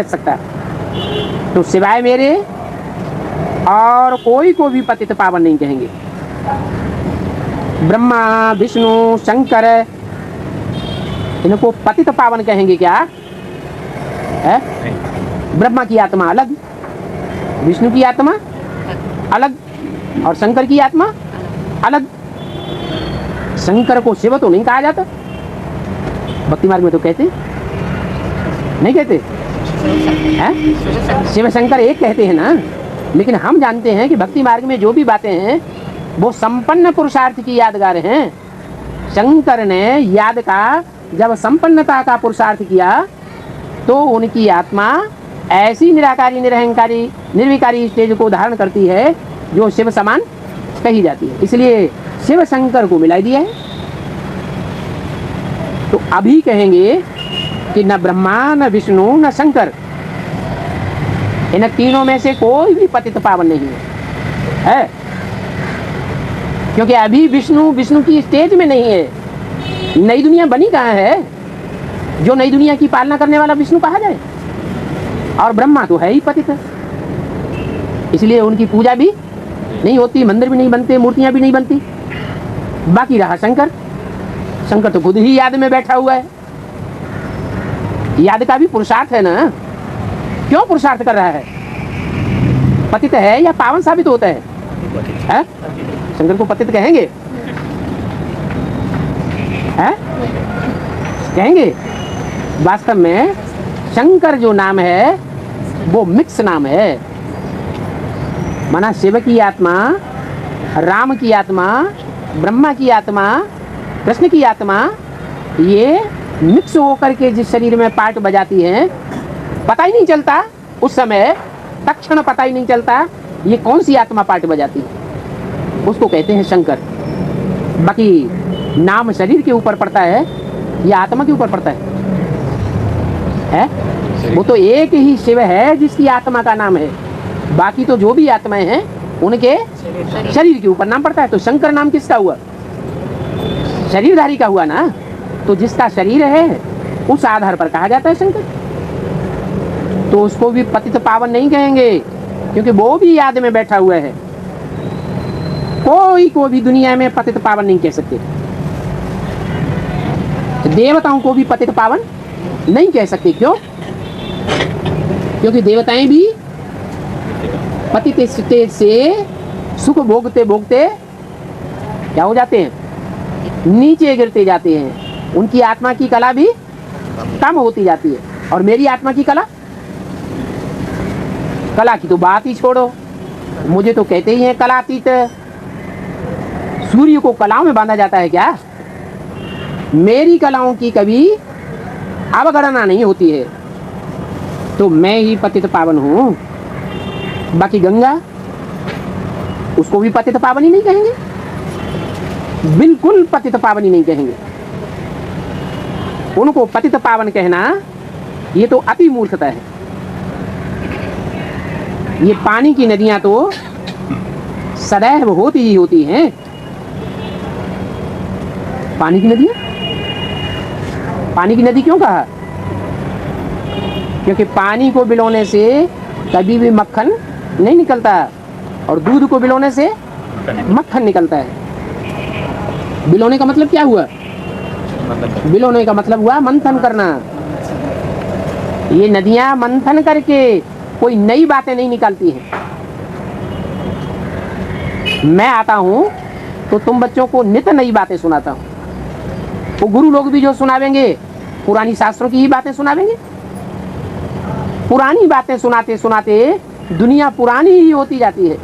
सकता, तो सिवाय मेरे और कोई को भी पतित पावन नहीं कहेंगे। ब्रह्मा विष्णु शंकर इनको पतित पावन कहेंगे क्या है? ब्रह्मा की आत्मा अलग, विष्णु की आत्मा अलग और शंकर की आत्मा अलग। शंकर को शिव तो नहीं कहा जाता, भक्ति मार्ग में तो कहते नहीं कहते हैं? शिव शंकर एक कहते हैं ना, लेकिन हम जानते हैं कि भक्ति मार्ग में जो भी बातें हैं वो संपन्न पुरुषार्थ की यादगार हैं। शंकर ने याद का जब संपन्नता का पुरुषार्थ किया तो उनकी आत्मा ऐसी निराकारी निरहंकारी निर्विकारी स्टेज को धारण करती है जो शिव समान कही जाती है, इसलिए शिव शंकर को मिला दिया है। तो अभी कहेंगे कि न ब्रह्मा न विष्णु न शंकर, इन तीनों में से कोई भी पतित पावन नहीं है, क्योंकि अभी विष्णु की स्टेज में नहीं है। नई दुनिया बनी कहाँ है जो नई दुनिया की पालना करने वाला विष्णु कहा जाए? और ब्रह्मा तो है ही पतित, इसलिए उनकी पूजा भी नहीं होती, मंदिर भी नहीं बनते, मूर्तियां भी नहीं बनती। बाकी रहा शंकर, शंकर तो खुद ही याद में बैठा हुआ है। याद का भी पुरुषार्थ है ना, क्यों पुरुषार्थ कर रहा है? पतित है या पावन साबित होता है? शंकर को पतित कहेंगे? है? कहेंगे? वास्तव में शंकर जो नाम है वो मिक्स नाम है, माना शिव की आत्मा, राम की आत्मा, ब्रह्मा की आत्मा, कृष्ण की आत्मा, ये मिक्स होकर के जिस शरीर में पार्ट बजाती हैं, पता ही नहीं चलता उस समय, तत्क्षण पता ही नहीं चलता ये कौन सी आत्मा पार्ट बजाती है, उसको कहते हैं शंकर। बाकी नाम शरीर के ऊपर पड़ता है या आत्मा के ऊपर पड़ता है? वो तो एक ही शिव है जिसकी आत्मा का नाम है, बाकी तो जो भी आत्माएं हैं उनके शरीर के ऊपर नाम पड़ता है। तो शंकर नाम किसका हुआ? शरीरधारी का हुआ ना, तो जिसका शरीर है उस आधार पर कहा जाता है शंकर। तो उसको भी पतित पावन नहीं कहेंगे, क्योंकि वो भी याद में बैठा हुआ है। कोई को भी दुनिया में पतित पावन नहीं कह सकते। देवताओं को भी पतित पावन नहीं कह सकते, क्यों? क्योंकि देवताएं भी पतित स्टेज से सुख भोगते भोगते क्या हो जाते हैं? नीचे गिरते जाते हैं। उनकी आत्मा की कला भी कम होती जाती है, और मेरी आत्मा की कला की तो बात ही छोड़ो, मुझे तो कहते ही हैं कलातीत। सूर्य को कलाओं में बांधा जाता है क्या? मेरी कलाओं की कभी अवगणना नहीं होती है, तो मैं ही पतित पावन हूं। बाकी गंगा, उसको भी पतित पावन ही नहीं कहेंगे, बिल्कुल पतित पावन ही नहीं कहेंगे। उनको पतित पावन कहना ये तो अति मूर्खता है। ये पानी की नदियां तो सदैव होती ही होती हैं। पानी की नदियां, पानी की नदी क्यों कहा? क्योंकि पानी को बिलोने से कभी भी मक्खन नहीं निकलता, और दूध को बिलोने से मक्खन निकलता है। बिलोने का मतलब क्या हुआ? बिलोने का मतलब हुआ मंथन करना। ये नदियां मंथन करके कोई नई बातें नहीं निकालती हैं। मैं आता हूं तो तुम बच्चों को नित्य नई बातें सुनाता हूं। वो गुरु लोग भी जो सुनावेंगे पुरानी शास्त्रों की ही बातें सुनावेंगे। पुरानी बातें सुनाते सुनाते दुनिया पुरानी ही होती जाती है,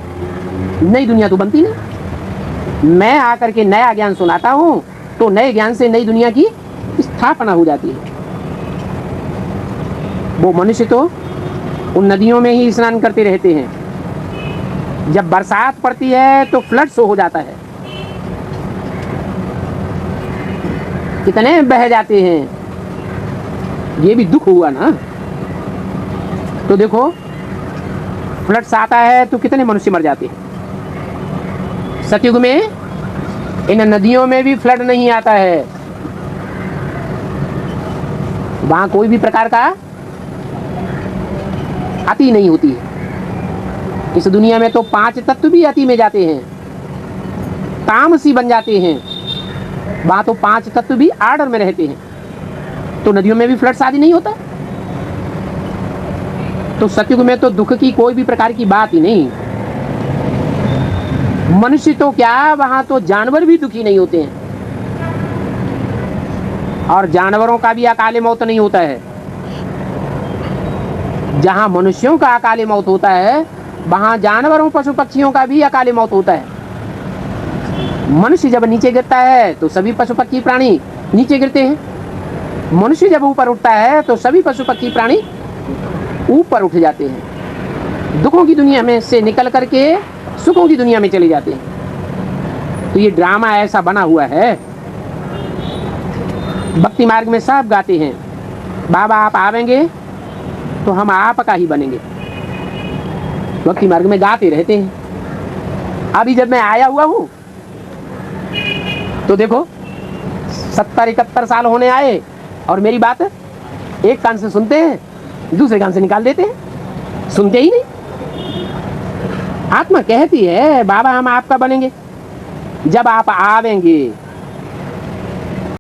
नई दुनिया तो बनती नहीं। मैं आकर के नया ज्ञान सुनाता हूं तो नए ज्ञान से नई दुनिया की स्थापना हो जाती है। वो मनुष्य तो उन नदियों में ही स्नान करते रहते हैं। जब बरसात पड़ती है तो फ्लड शो हो जाता है, कितने बह जाते हैं। ये भी दुख हुआ ना। तो देखो फ्लड्स आता है तो कितने मनुष्य मर जाते हैं। सतयुग में इन नदियों में भी फ्लड नहीं आता है, वहां कोई भी प्रकार का अति नहीं होती है। इस दुनिया में तो 5 तत्व भी अति में जाते हैं, तामसी बन जाते हैं। वहां तो 5 तत्व भी आर्डर में रहते हैं। तो नदियों में भी फ्लड्स आदि नहीं होता। तो सतयुग में तो दुख की कोई भी प्रकार की बात ही नहीं। मनुष्य तो क्या, वहां तो जानवर भी दुखी नहीं होते हैं। और जानवरों का भी अकाले मौत नहीं होता है। जहां मनुष्यों का अकाले मौत होता है, वहां जानवरों पशु पक्षियों का भी अकाले मौत होता है। मनुष्य जब नीचे गिरता है तो सभी पशु पक्षी प्राणी नीचे गिरते हैं। मनुष्य जब ऊपर उठता है तो सभी पशु पक्षी प्राणी ऊपर उठ जाते हैं। दुखों की दुनिया में से निकल करके सुखों की दुनिया में चले जाते हैं। तो ये ड्रामा ऐसा बना हुआ है। भक्ति मार्ग में सब गाते हैं, बाबा आप आवेंगे तो हम आपका ही बनेंगे। भक्ति मार्ग में गाते रहते हैं। अभी जब मैं आया हुआ हूं तो देखो 70-71 साल होने आए और मेरी बात एक कान से सुनते हैं, दूसरे कान से निकाल देते हैं, सुनते ही नहीं। आत्मा कहती है बाबा हम आपका बनेंगे। जब आप आवेंगे